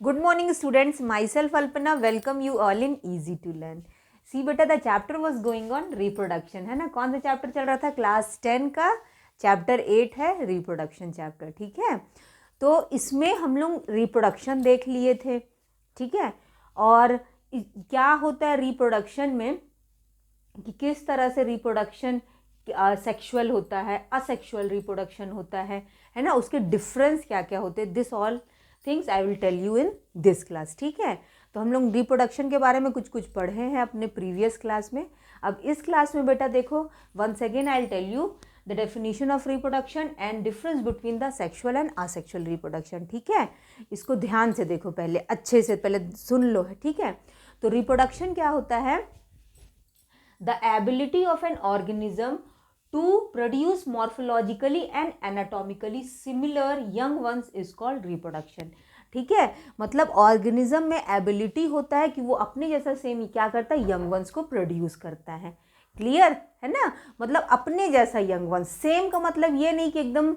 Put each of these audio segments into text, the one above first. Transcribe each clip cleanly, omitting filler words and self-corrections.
Good morning students, myself Alpana welcome you all in easy to learn. See बेटा the chapter was going on reproduction है ना. कौन सा chapter चल रहा था? क्लास 10 का चैप्टर 8 है रिप्रोडक्शन चैप्टर. ठीक है, तो इसमें हम लोग रिप्रोडक्शन देख लिए थे. ठीक है, और क्या होता है रिप्रोडक्शन में कि किस तरह से रिप्रोडक्शन सेक्सुअल होता है, असेक्सुअल रिप्रोडक्शन होता है ना, उसके डिफरेंस क्या क्या होते हैं. This all things I will tell you in this class. ठीक है, तो हम लोग रिप्रोडक्शन के बारे में कुछ पढ़े हैं अपने प्रीवियस क्लास में. अब इस क्लास में बेटा देखो, once again I will tell you the definition of reproduction and difference between the sexual and asexual reproduction. ठीक है, इसको ध्यान से देखो, पहले अच्छे से पहले सुन लो. है ठीक है, तो रिप्रोडक्शन क्या होता है? The ability of an organism to produce morphologically and anatomically similar young ones is called reproduction. ठीक है, मतलब ऑर्गेनिज्म में एबिलिटी होता है कि वो अपने जैसा सेम ही क्या करता है, यंग वंस को प्रोड्यूस करता है. क्लियर है ना, मतलब अपने जैसा यंग वंस. सेम का मतलब ये नहीं कि एकदम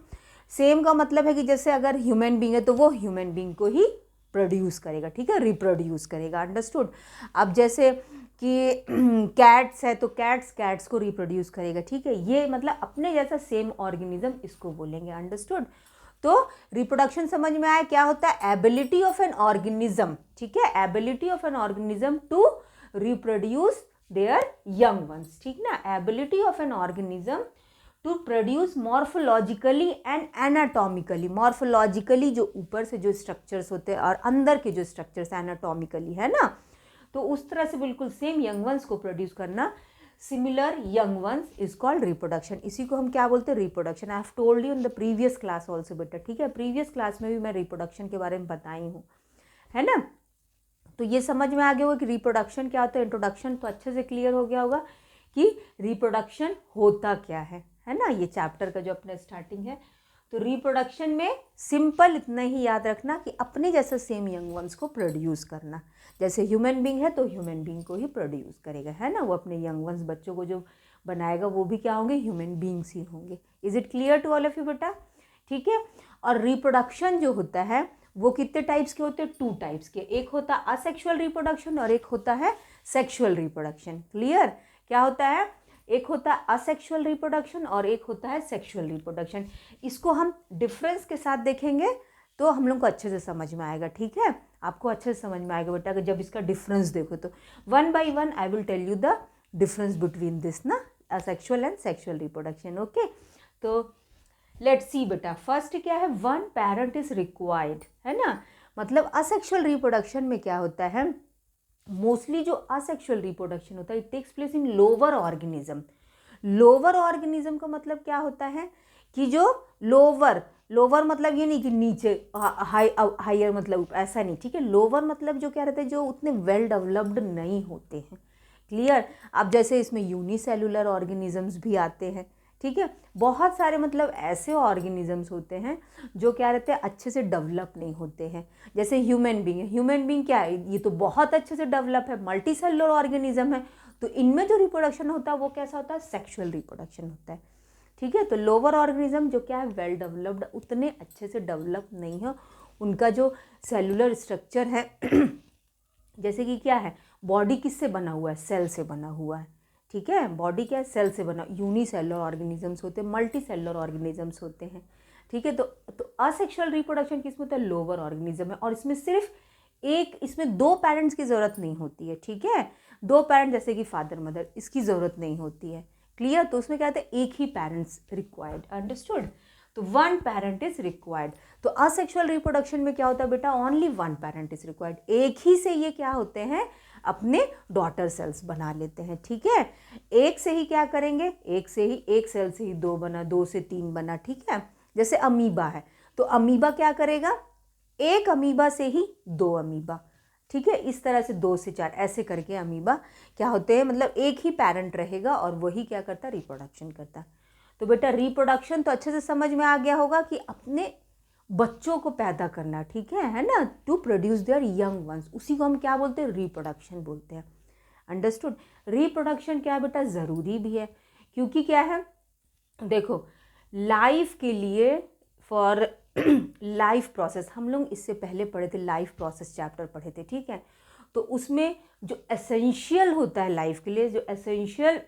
सेम का मतलब है कि जैसे अगर ह्यूमन बींग है तो वो ह्यूमन बींग को ही प्रोड्यूस करेगा. ठीक है, रिप्रोड्यूस करेगा. अंडरस्टूड. अब जैसे कि कैट्स है तो कैट्स को रिप्रोड्यूस करेगा. ठीक है, ये मतलब अपने जैसा सेम ऑर्गेनिज्म इसको बोलेंगे. अंडरस्टूड. तो रिप्रोडक्शन समझ में आया क्या होता है? Ability of an organism. ठीक है, ability of an organism to reproduce their young ones. ठीक ना, ability of an organism to produce morphologically and anatomically. Morphologically जो ऊपर से जो स्ट्रक्चर्स होते हैं और अंदर के जो स्ट्रक्चर्स एनाटॉमिकली है ना, तो उस तरह से बिल्कुल सेम यंग वंस को प्रोड्यूस करना, similar young ones is called reproduction. इसी को हम क्या बोलते हैं? Reproduction. I have told you in the previous class also बेटा. ठीक है, प्रीवियस क्लास में भी मैं रिप्रोडक्शन के बारे में बताई हूँ, है ना. तो ये समझ में आ गया होगा कि रिप्रोडक्शन क्या होता है. इंट्रोडक्शन तो अच्छे से क्लियर हो गया होगा कि रिप्रोडक्शन होता क्या है ना. ये चैप्टर का जो अपना स्टार्टिंग है, तो रिप्रोडक्शन में सिंपल इतना ही याद रखना कि अपने जैसा सेम यंग वंस को प्रोड्यूस करना. जैसे ह्यूमन बींग है तो ह्यूमन बींग को ही प्रोड्यूस करेगा, है ना. वो अपने यंग वंस बच्चों को जो बनाएगा वो भी क्या होंगे? ह्यूमन बींग्स ही होंगे. Is it clear to all of you बेटा? ठीक है, और रिप्रोडक्शन जो होता है वो कितने टाइप्स के होते हैं? 2 टाइप्स के. एक होता है असेक्सुअल रिप्रोडक्शन और एक होता है सेक्सुअल रिप्रोडक्शन. क्लियर? क्या होता है? एक होता है असेक्सुअल रिप्रोडक्शन और एक होता है सेक्सुअल रिप्रोडक्शन. इसको हम डिफरेंस के साथ देखेंगे तो हम लोग को अच्छे से समझ में आएगा. ठीक है, आपको अच्छे से समझ में आएगा बेटा कि जब इसका डिफरेंस देखो तो one by one I will tell you the difference between this ना, asexual and sexual reproduction. Okay, तो लेट्स सी बेटा. फर्स्ट क्या है? वन पेरेंट इज रिक्वायर्ड, है ना. मतलब असेक्सुअल रिप्रोडक्शन में क्या होता है? मोस्टली जो असेक्सुअल रिप्रोडक्शन होता है it takes place in lower organism. Lower organism का मतलब क्या होता है कि जो लोअर मतलब ये नहीं कि नीचे, हायर मतलब ऐसा नहीं. ठीक है, लोअर मतलब जो क्या रहते हैं, जो उतने वेल डेवलप्ड नहीं होते हैं. क्लियर? अब जैसे इसमें यूनिसेलुलर ऑर्गेनिजम्स भी आते हैं. ठीक है, बहुत सारे मतलब ऐसे ऑर्गेनिजम्स होते हैं जो क्या रहते हैं, अच्छे से डेवलप नहीं होते हैं. जैसे ह्यूमन बींग है. ह्यूमन बींग क्या है? ये तो बहुत अच्छे से डेवलप है, मल्टी सेलुलर ऑर्गेनिज्म है. तो इनमें जो रिप्रोडक्शन होता है वो कैसा होता है? सेक्सुअल रिप्रोडक्शन होता है. ठीक है, तो लोअर ऑर्गेनिज्म जो क्या है, वेल डेवलप्ड, उतने अच्छे से डेवलप नहीं है. उनका जो सेलुलर स्ट्रक्चर है जैसे कि क्या है, बॉडी किससे बना हुआ है? सेल से बना हुआ है. ठीक है, बॉडी क्या है? सेल से बना. यूनिसेलुलर ऑर्गेनिजम्स होते हैं, मल्टी सेलुलर ऑर्गेनिजम्स होते हैं. ठीक है, तो असेक्सुअल रिप्रोडक्शन किसमें होता है? लोअर ऑर्गेनिज्म है. और इसमें सिर्फ एक, इसमें 2 पेरेंट्स की ज़रूरत नहीं होती है. ठीक है, 2 पेरेंट जैसे कि फादर मदर, इसकी ज़रूरत नहीं होती है. क्लियर? तो उसमें क्या होता है? एक ही पेरेंट्स रिक्वायर्ड. अंडरस्टूड. तो 1 पेरेंट इज रिक्वायर्ड. तो असेक्सुअल रिप्रोडक्शन में क्या होता है बेटा? Only 1 parent is required. एक ही से ये क्या होते हैं, अपने डॉटर सेल्स बना लेते हैं. ठीक है, एक से ही क्या करेंगे? एक से ही, एक सेल से ही 2 बना, 2 से 3 बना. ठीक है, जैसे अमीबा है तो अमीबा क्या करेगा? एक अमीबा से ही 2 अमीबा. ठीक है, इस तरह से 2 से 4 ऐसे करके अमीबा क्या होते हैं, मतलब एक ही पेरेंट रहेगा और वही क्या करता है? रिप्रोडक्शन करता है. तो बेटा रिप्रोडक्शन तो अच्छे से समझ में आ गया होगा कि अपने बच्चों को पैदा करना. ठीक है ना, to produce their young ones, उसी को हम क्या बोलते हैं? रिप्रोडक्शन बोलते हैं. अंडरस्टूड. रिप्रोडक्शन क्या है बेटा? ज़रूरी भी है. क्योंकि क्या है, देखो, लाइफ के लिए, फॉर लाइफ प्रोसेस, हम लोग इससे पहले पढ़े थे, लाइफ प्रोसेस चैप्टर पढ़े थे, ठीक है। तो उसमें जो एसेंशियल होता है लाइफ के लिए, जो एसेंशियल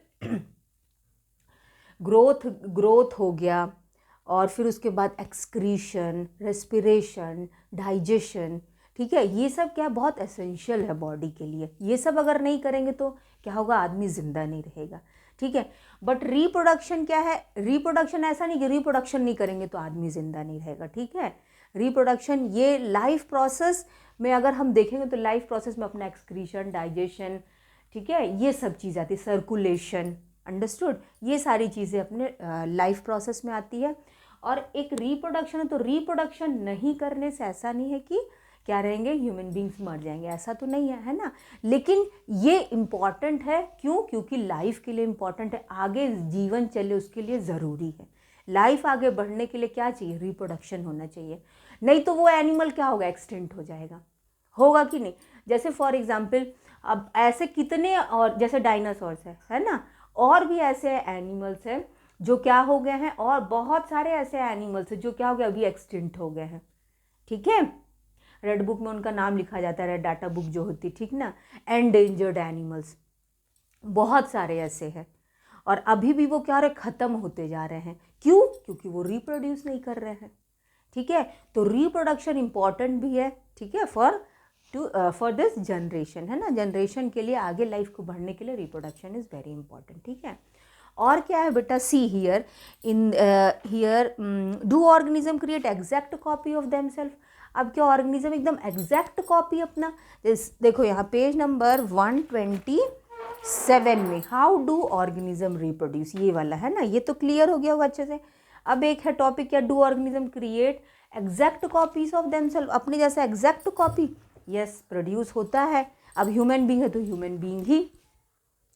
ग्रोथ हो गया, और फिर उसके बाद एक्सक्रीशन, रेस्पिरेशन, डाइजेशन, ठीक है, ये सब क्या बहुत एसेंशियल है बॉडी के लिए। ये सब अगर नहीं करेंगे तो क्या होगा, आदमी ज़िंदा नहीं रहेगा, ठीक है। बट रिप्रोडक्शन क्या है, रिप्रोडक्शन ऐसा नहीं कि रिप्रोडक्शन नहीं करेंगे तो आदमी ज़िंदा नहीं रहेगा, ठीक है। रिप्रोडक्शन ये लाइफ प्रोसेस में अगर हम देखेंगे तो लाइफ प्रोसेस में अपना एक्सक्रीशन, डाइजेशन, ठीक है, ये सब चीज़ आती है, सर्कुलेशन, अंडरस्टूड, ये सारी चीज़ें अपने लाइफ प्रोसेस में आती है। और एक रिप्रोडक्शन है, तो रिप्रोडक्शन नहीं करने से ऐसा नहीं है कि क्या रहेंगे, ह्यूमन बींग्स मर जाएंगे, ऐसा तो नहीं है, है ना। लेकिन ये इम्पॉर्टेंट है, क्यों, क्योंकि लाइफ के लिए इम्पॉर्टेंट है, आगे जीवन चले उसके लिए ज़रूरी है। लाइफ आगे बढ़ने के लिए क्या चाहिए, रिप्रोडक्शन होना चाहिए, नहीं तो वो एनिमल क्या होगा, एक्सटिंक्ट हो जाएगा, होगा कि नहीं। जैसे फॉर एग्जाम्पल अब ऐसे कितने, और जैसे डायनासोर्स है ना, और भी ऐसे एनिमल्स हैं जो क्या हो गए हैं, और बहुत सारे ऐसे एनिमल्स हैं जो क्या हो गए, अभी एक्सटिंक्ट हो गए हैं, ठीक है। रेड बुक में उनका नाम लिखा जाता है, रेड डाटा बुक जो होती, ठीक ना, एंडेंजर्ड एनिमल्स, बहुत सारे ऐसे हैं, और अभी भी वो क्या रहे, ख़त्म होते जा रहे हैं, क्यों, क्योंकि वो रिप्रोड्यूस नहीं कर रहे हैं, ठीक है। तो रिप्रोडक्शन इम्पॉर्टेंट भी है, ठीक है, फॉर दिस जनरेशन, है ना, जनरेशन के लिए, आगे लाइफ को बढ़ने के लिए रिप्रोडक्शन इज़ वेरी इंपॉर्टेंट, ठीक है। और क्या है बेटा, see here in here do organism create exact copy of themselves. अब क्या ऑर्गेनिज्म एकदम एग्जैक्ट कॉपी अपना, देखो यहाँ पेज नंबर 127 में, हाउ डू ऑर्गेनिज्म रिप्रोड्यूस, ये वाला है ना, ये तो क्लियर हो गया होगा अच्छे से। अब एक है टॉपिक क्या, do organism create exact copies of themselves, अपने जैसा एग्जैक्ट कॉपी, यस, प्रोड्यूस होता है। अब ह्यूमन बींग है तो ह्यूमन बींग ही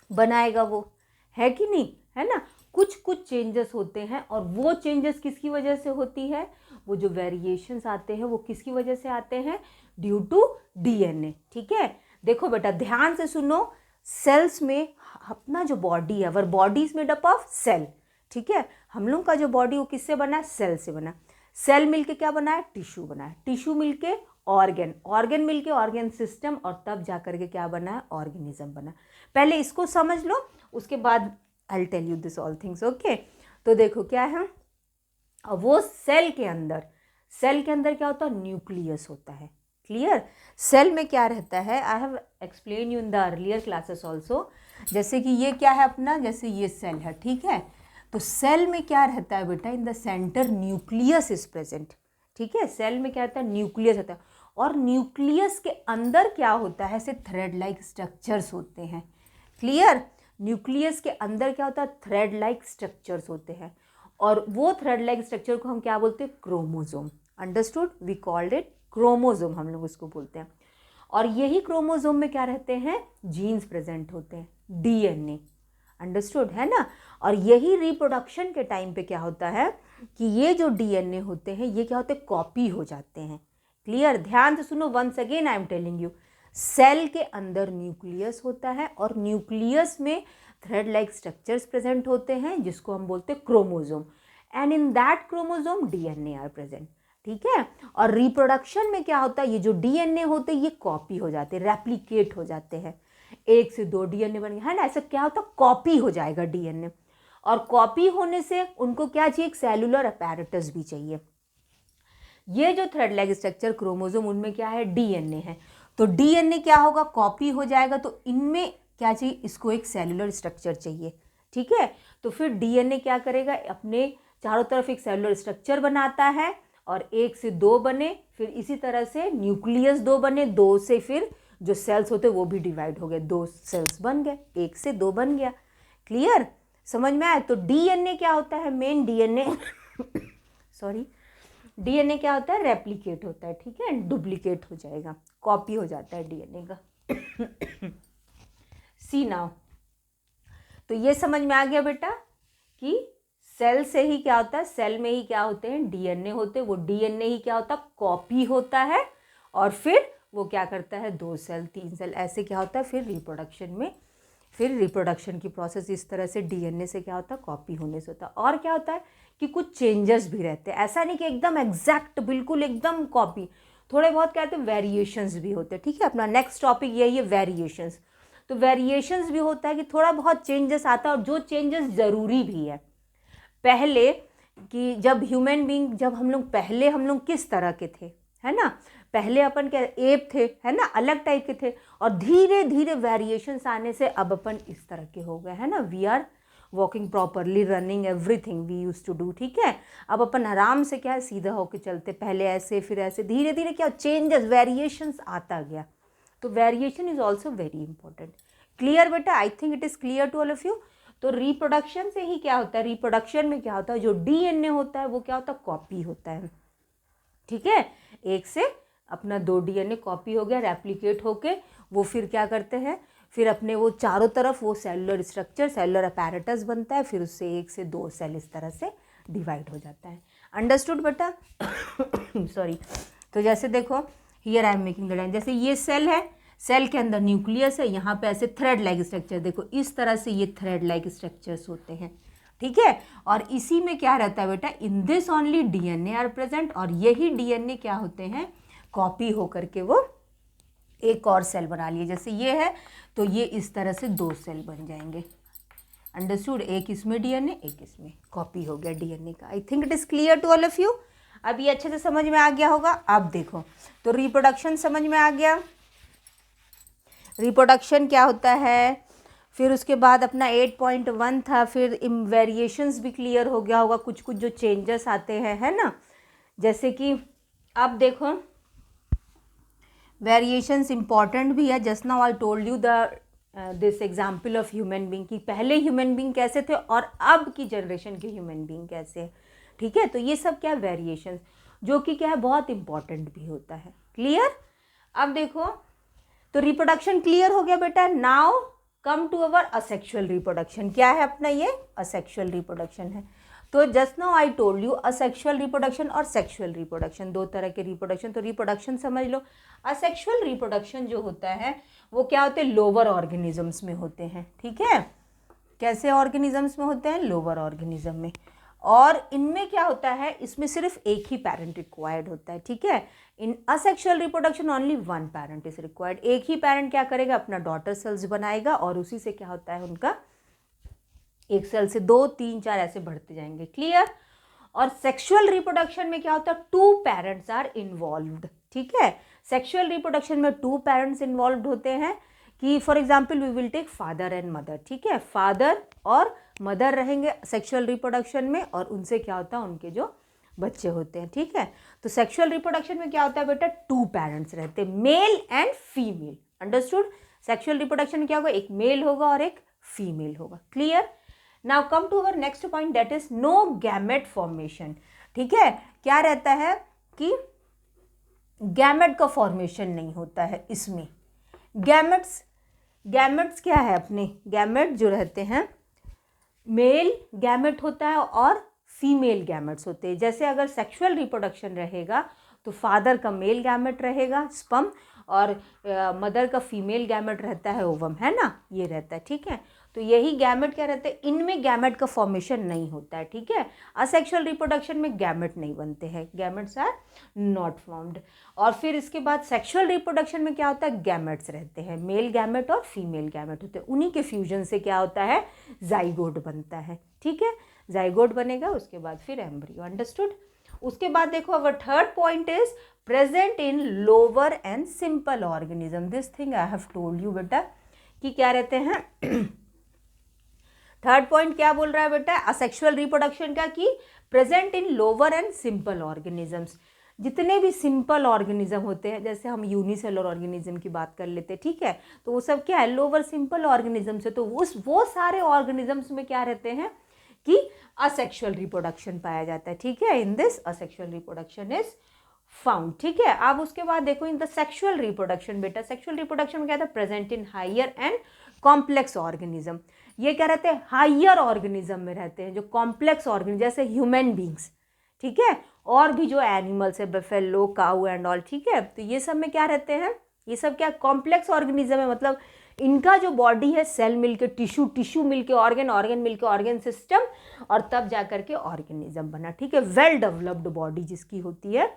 बनाएगा वो, है कि नहीं, है ना। कुछ कुछ चेंजेस होते हैं, और वो चेंजेस किसकी वजह से होती है, वो जो वेरिएशंस आते हैं वो किसकी वजह से आते हैं, ड्यू टू डीएनए, ठीक है। देखो बेटा ध्यान से सुनो, सेल्स में अपना जो बॉडी है, our body is made up of cell, ठीक है। हम लोग का जो बॉडी वो किससे बना है, सेल से बना। सेल मिलके क्या बना है, टिश्यू बना है, टिश्यू मिलके ऑर्गन, ऑर्गन मिलके ऑर्गन सिस्टम, और तब जा करके क्या बना है, ऑर्गेनिज्म बना। पहले इसको समझ लो, उसके बाद I will tell you this all things, okay. तो देखो क्या है, वो सेल के अंदर क्या होता है, न्यूक्लियस होता है, क्लियर। सेल में क्या रहता है, I have explain you in the earlier classes also. जैसे कि ये क्या है अपना, जैसे ये सेल है, ठीक है। तो सेल में क्या रहता है बेटा, in the centre nucleus is present, ठीक है। सेल में क्या रहता है, न्यूक्लियस होता है, और न्यूक्लियस के अंदर क्या होता है, ऐसे थ्रेड लाइक स्ट्रक्चर्स होते हैं, क्लियर। न्यूक्लियस के अंदर क्या होता है, थ्रेड लाइक स्ट्रक्चर्स होते हैं, और वो थ्रेड लाइक स्ट्रक्चर को हम क्या बोलते हैं, chromosome, understood, we called it chromosome, हम लोग उसको बोलते हैं। और यही क्रोमोसोम में क्या रहते हैं, जीन्स प्रेजेंट होते हैं, डीएनए, अंडरस्टूड, है ना। और यही रिप्रोडक्शन के टाइम पे क्या होता है कि ये जो डीएनए होते हैं ये क्या होते हैं, कॉपी हो जाते हैं, क्लियर। ध्यान से सुनो, once again I am telling you, cell के अंदर न्यूक्लियस होता है, और न्यूक्लियस में थ्रेड लाइक स्ट्रक्चर्स प्रेजेंट होते हैं जिसको हम बोलते हैं chromosome, and in that chromosome DNA are present, ठीक है। और रिप्रोडक्शन में क्या होता है, ये जो डीएनए होते हैं ये कॉपी हो जाते हैं, रेप्लिकेट हो जाते हैं, 1 से 2 डीएनए बन गया, है ना, ऐसा क्या होता है, कॉपी हो जाएगा डीएनए। और कॉपी होने से उनको क्या चाहिए, एक सेलुलर अपैरेटस भी चाहिए। ये जो थ्रेड लाइक स्ट्रक्चर क्रोमोसोम, उनमें क्या है, डीएनए है, तो डीएनए क्या होगा, कॉपी हो जाएगा, तो इनमें क्या चाहिए, इसको एक सेलुलर स्ट्रक्चर चाहिए, ठीक है। तो फिर डीएनए क्या करेगा, अपने चारों तरफ एक सेलुलर स्ट्रक्चर बनाता है, और 1 से 2 बने, फिर इसी तरह से न्यूक्लियस 2 बने, 2 से फिर जो सेल्स होते वो भी डिवाइड हो गए, 2 सेल्स बन गए, 1 से 2 बन गया, क्लियर, समझ में आया। तो डीएनए क्या होता है, मेन डीएनए सॉरी, डीएनए क्या होता है, रेप्लिकेट होता है, ठीक है, डुप्लीकेट हो जाएगा, कॉपी हो जाता है डीएनए का। सी नाउ, तो ये समझ में आ गया बेटा कि सेल से ही क्या होता है, सेल में ही क्या होते हैं, डीएनए होते हैं, वो डीएनए ही क्या होता है, कॉपी होता है, और फिर वो क्या करता है, 2 सेल 3 सेल ऐसे क्या होता है, फिर रिप्रोडक्शन में फिर रिप्रोडक्शन की प्रोसेस इस तरह से डीएनए से क्या होता है, कॉपी होने से होता है। और क्या होता है कि कुछ चेंजेस भी रहते हैं, ऐसा नहीं कि एकदम एग्जैक्ट बिल्कुल एकदम कॉपी, थोड़े बहुत क्या होते हैं वेरिएशंस भी होते हैं। ठीक है, अपना नेक्स्ट टॉपिक यही है वेरिएशंस। तो वेरिएशंस भी होता है कि थोड़ा बहुत चेंजेस आता है, और जो चेंजेस ज़रूरी भी है। पहले कि जब ह्यूमन बीइंग, जब पहले हम लोग किस तरह के थे, है ना, पहले अपन क्या एप थे, है ना, अलग टाइप के थे, और धीरे धीरे वेरिएशंस आने से अब अपन इस तरह के हो गए, है ना। We are walking properly, running everything we use to do. ठीक है, अब अपन आराम से क्या है सीधा होके चलते, पहले ऐसे फिर ऐसे, धीरे धीरे क्या चेंजेस वेरिएशंस आता गया। तो variation is also very important. Clear बेटा, I think it is clear to all of you. तो रिप्रोडक्शन से ही क्या होता है, रिप्रोडक्शन में क्या होता है, जो डीएनए होता है वो क्या होता है, कॉपी होता है। ठीक है, एक से अपना 2 डीएनए कॉपी हो गया, रेप्लिकेट होके वो फिर क्या करते हैं, फिर अपने वो चारों तरफ वो सेलुलर स्ट्रक्चर, सेलुलर अपैरेटस बनता है, फिर उससे 1 से 2 सेल इस तरह से डिवाइड हो जाता है। अंडरस्टूड बेटा? सॉरी। तो जैसे देखो here I am making the line, जैसे ये सेल है, सेल के अंदर न्यूक्लियस है, यहाँ पे ऐसे थ्रेड लाइक स्ट्रक्चर, देखो इस तरह से ये थ्रेड लाइक स्ट्रक्चर्स होते हैं। ठीक है, और इसी में क्या रहता है बेटा, in this only DNA are present, और यही डीएनए क्या होते हैं, कॉपी होकर के वो एक और सेल बना लिए। जैसे ये है तो ये इस तरह से 2 सेल बन जाएंगे। अंडरस्टूड? एक इसमें डीएनए, एक इसमें, कॉपी हो गया डीएनए का। I think it is clear to all of you. अब ये अच्छे से समझ में आ गया होगा। अब देखो, तो रिप्रोडक्शन समझ में आ गया, रिप्रोडक्शन क्या होता है। फिर उसके बाद अपना 8.1 था, फिर वेरिएशंस भी क्लियर हो गया होगा, कुछ कुछ जो चेंजेस आते हैं, है ना। जैसे कि अब देखो वेरिएशंस इंपॉर्टेंट भी है। Just now I told you this example of human being, कि पहले ह्यूमन बीइंग कैसे थे और अब की जनरेशन के ह्यूमन बीइंग कैसे है। ठीक है, तो ये सब क्या वेरिएशंस, जो कि क्या है बहुत इंपॉर्टेंट भी होता है। क्लियर? अब देखो, तो रिप्रोडक्शन क्लियर हो गया बेटा। Now come to our asexual reproduction. क्या है अपना ये असेक्सुअल रिप्रोडक्शन है। तो just now I told you asexual reproduction और सेक्सुअल रिप्रोडक्शन, 2 तरह के रिप्रोडक्शन। तो रिप्रोडक्शन समझ लो। असेक्सुअल रिप्रोडक्शन जो होता है वो क्या होते हैं, लोअर ऑर्गेनिजम्स में होते हैं। ठीक है, कैसे ऑर्गेनिजम्स में होते हैं, लोअर ऑर्गेनिज्म में। और इनमें क्या होता है, इसमें सिर्फ एक ही पैरेंट रिक्वायर्ड होता है। ठीक है, in asexual reproduction only 1 parent is required. एक ही पैरेंट क्या करेगा, अपना डॉटर सेल्स बनाएगा, और उसी से क्या होता है उनका 1 सेल से 2, 3, 4 ऐसे बढ़ते जाएंगे। क्लियर? और सेक्सुअल रिप्रोडक्शन में क्या होता है, 2 पेरेंट्स आर इन्वॉल्व्ड। ठीक है, सेक्सुअल रिप्रोडक्शन में 2 पेरेंट्स इन्वॉल्व होते हैं। कि for example we will take father and mother. ठीक है, फादर और मदर रहेंगे सेक्सुअल रिप्रोडक्शन में, और उनसे क्या होता है उनके जो बच्चे होते हैं। ठीक है, तो सेक्सुअल रिप्रोडक्शन में क्या होता है बेटा, 2 पेरेंट्स रहते हैं, male and female. Understood? Sexual reproduction में क्या होगा, एक मेल होगा और एक फीमेल होगा। Clear? Now come to our next point, that is no gamete formation. ठीक है, क्या रहता है कि गैमेट का फॉर्मेशन नहीं होता है इसमें। गैमेट्स क्या है, अपने गैमेट जो रहते हैं, मेल गैमेट होता है और फीमेल गैमेट्स होते हैं। जैसे अगर सेक्सुअल रिप्रोडक्शन रहेगा तो फादर का मेल गैमेट रहेगा स्पर्म, और मदर का फीमेल गैमेट रहता है ओवम, है ना, ये रहता है। ठीक है, तो यही गैमेट क्या रहता है, इनमें गैमेट का फॉर्मेशन नहीं होता है। ठीक है, असेक्सुअल रिप्रोडक्शन में गैमेट नहीं बनते हैं, गैमेट्स आर नॉट फॉर्म्ड। और फिर इसके बाद सेक्सुअल रिप्रोडक्शन में क्या होता है, गैमेट्स रहते हैं, मेल गैमेट और फीमेल गैमेट होते हैं। उन्हीं के फ्यूजन से क्या होता है, जाइगोट बनता है। ठीक है, जाइगोट बनेगा, उसके बाद फिर एम्ब्रियो। अंडरस्टूड? उसके बाद देखो our third point is present in lower and simple organism. This thing I have told you बेटा, कि क्या रहते हैं थर्ड पॉइंट क्या बोल रहा है बेटा, असेक्सुअल रिप्रोडक्शन का, कि present in lower and simple organisms. जितने भी सिंपल ऑर्गेनिज्म होते हैं, जैसे हम यूनिसेलुलर ऑर्गेनिज्म की बात कर लेते हैं। ठीक है, तो वो सब क्या है, लोअर सिंपल ऑर्गेनिजम्स है। तो वो सारे ऑर्गेनिजम्स में क्या रहते हैं कि असेक्सुअल रिप्रोडक्शन पाया जाता है। ठीक है, in this asexual reproduction is found. ठीक है, अब उसके बाद देखो इन द सेक्सुअल रिप्रोडक्शन बेटा, सेक्सुअल रिप्रोडक्शन में क्या था, present in higher and complex organism. ये क्या रहते हैं, हायर ऑर्गेनिज्म में रहते हैं, जो कॉम्प्लेक्स ऑर्गेनिज्म, जैसे ह्यूमन बींग्स। ठीक है, और भी जो एनिमल्स है, बफेलो, काऊ एंड ऑल। ठीक है, तो ये सब में क्या रहते हैं, ये सब क्या कॉम्प्लेक्स ऑर्गेनिज्म है, मतलब इनका जो बॉडी है, सेल मिलके टिश्यू, टिश्यू मिलके ऑर्गन, ऑर्गन मिलके ऑर्गन सिस्टम, और तब जा करके ऑर्गेनिज्म बना, ठीक है। वेल डेवलप्ड बॉडी जिसकी होती है,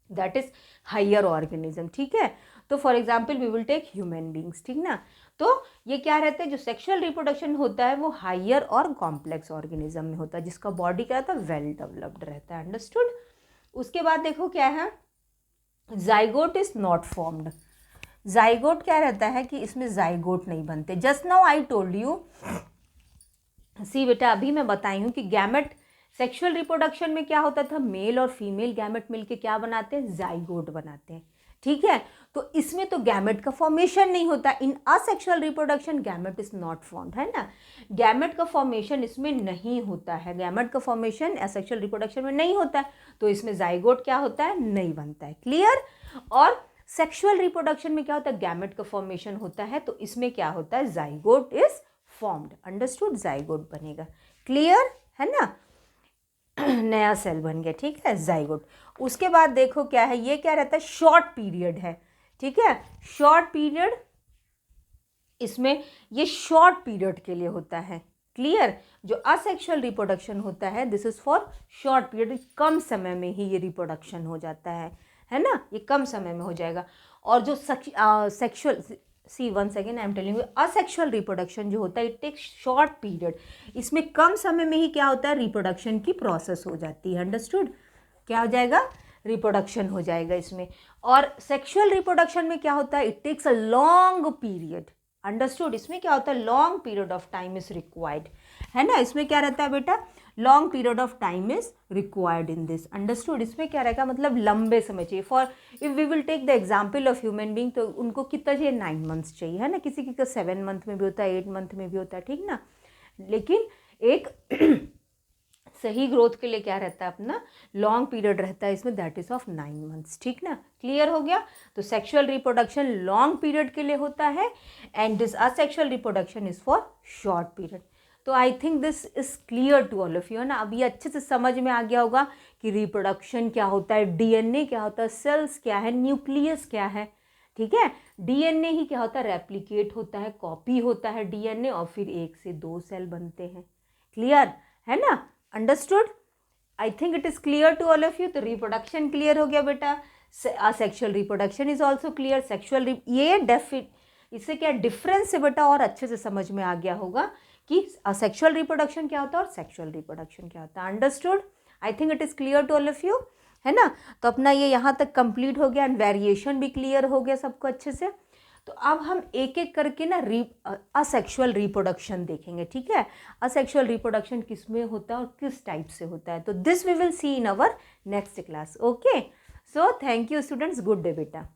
दैट इज हायर ऑर्गेनिज्म, ठीक है। तो for example we will take human beings, ठीक ना। तो ये क्या रहता है, जो सेक्सुअल रिप्रोडक्शन होता है वो हायर और कॉम्प्लेक्स ऑर्गेनिज्म में होता है, जिसका बॉडी क्या रहता है, वेल डेवलप्ड रहता है, अंडरस्टूड। उसके बाद देखो क्या है, zygote is not formed. Zygote क्या रहता है कि इसमें जाइगोट नहीं बनते। Just now I told you, see बेटा, अभी मैं बताई हूँ कि गैमेट, सेक्सुअल रिप्रोडक्शन में क्या होता था, मेल और फीमेल गैमेट मिलके क्या बनाते हैं, जाइगोट बनाते हैं, ठीक है। तो इसमें तो गैमेट का फॉर्मेशन नहीं होता। In asexual reproduction gamete is not formed, है ना। गैमेट का फॉर्मेशन इसमें नहीं होता है, गैमेट का फॉर्मेशन असेक्सुअल रिप्रोडक्शन में नहीं होता है, तो इसमें जाइगोट क्या होता है, नहीं बनता है, क्लियर। और सेक्सुअल रिप्रोडक्शन में क्या होता है, गैमेट का फॉर्मेशन होता है, तो इसमें क्या होता है, zygote is formed, understood, zygote बनेगा, क्लियर है ना। नया सेल बन गया, ठीक है, जाइगोट। उसके बाद देखो क्या है, ये क्या रहता है, शॉर्ट पीरियड है, ठीक है, शॉर्ट पीरियड, इसमें ये शॉर्ट पीरियड के लिए होता है, क्लियर। जो असेक्सुअल रिप्रोडक्शन होता है, this is for short period, कम समय में ही ये रिप्रोडक्शन हो जाता है ना, ये कम समय में हो जाएगा। और जो sexual, see one second, I am telling you, asexual reproduction जो होता है, इट टेक्स शॉर्ट पीरियड, इसमें कम समय में ही क्या होता है, रिप्रोडक्शन की प्रोसेस हो जाती है, अंडरस्टूड, क्या हो जाएगा, रिप्रोडक्शन हो जाएगा इसमें। और सेक्सुअल रिप्रोडक्शन में क्या होता है, it takes a long period, understood, इसमें क्या होता है, long period of time is required, है ना। इसमें क्या रहता है बेटा, long period of time is required in this, understood. इसमें क्या रहेगा, मतलब लंबे समय चाहिए। For if we will take the example of human being, तो उनको कितना चाहिए, 9 मंथ्स चाहिए, है ना। किसी की 7 मंथ में भी होता है, 8 मंथ में भी होता है, ठीक ना। लेकिन एक सही ग्रोथ के लिए क्या रहता है, अपना लॉन्ग पीरियड रहता है इसमें, दैट इज ऑफ 9 मंथ्स, ठीक ना, क्लियर हो गया। तो सेक्सुअल रिप्रोडक्शन लॉन्ग पीरियड के लिए होता है, and this asexual reproduction is for short period. तो I think this is clear to all of you, है ना। अब ये अच्छे से समझ में आ गया होगा कि रिप्रोडक्शन क्या होता है, डीएनए क्या होता है, सेल्स क्या है, न्यूक्लियस क्या है, ठीक है। डीएनए ही क्या होता है, रेप्लिकेट होता है, कॉपी होता है डीएनए, और फिर 1 से 2 सेल बनते हैं, क्लियर है ना, understood. I think it is clear to all of you. तो रिप्रोडक्शन क्लियर हो गया बेटा, asexual reproduction is also clear, sexual ये इससे क्या डिफरेंस है बेटा, और अच्छे से समझ में आ गया होगा कि असेक्सुअल रिप्रोडक्शन क्या होता है और सेक्सुअल रिप्रोडक्शन क्या होता है, understood. I think it is clear to all of you, है ना। तो अपना ये यहाँ तक कंप्लीट हो गया, एंड वेरिएशन भी क्लियर हो गया सबको अच्छे से। तो अब हम एक एक करके ना असेक्सुअल रिप्रोडक्शन देखेंगे, ठीक है। असेक्सुअल रिप्रोडक्शन किस में होता है और किस टाइप से होता है, तो this we will see in our next class, okay. So thank you students, good day बेटा।